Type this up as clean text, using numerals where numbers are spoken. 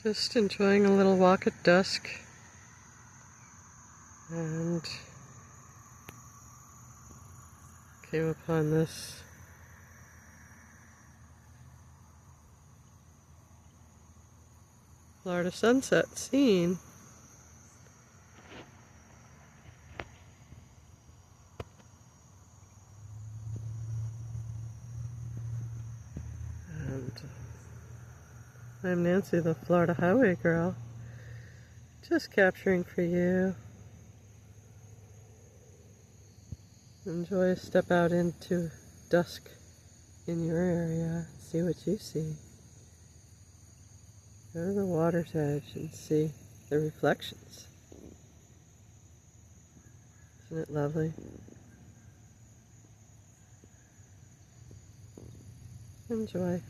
Just enjoying a little walk at dusk, and came upon this Florida sunset scene. And I'm Nancy, the Florida Highway Girl, just capturing for you. Enjoy a step out into dusk in your area, see what you see. Go to the water's edge and see the reflections. Isn't it lovely? Enjoy.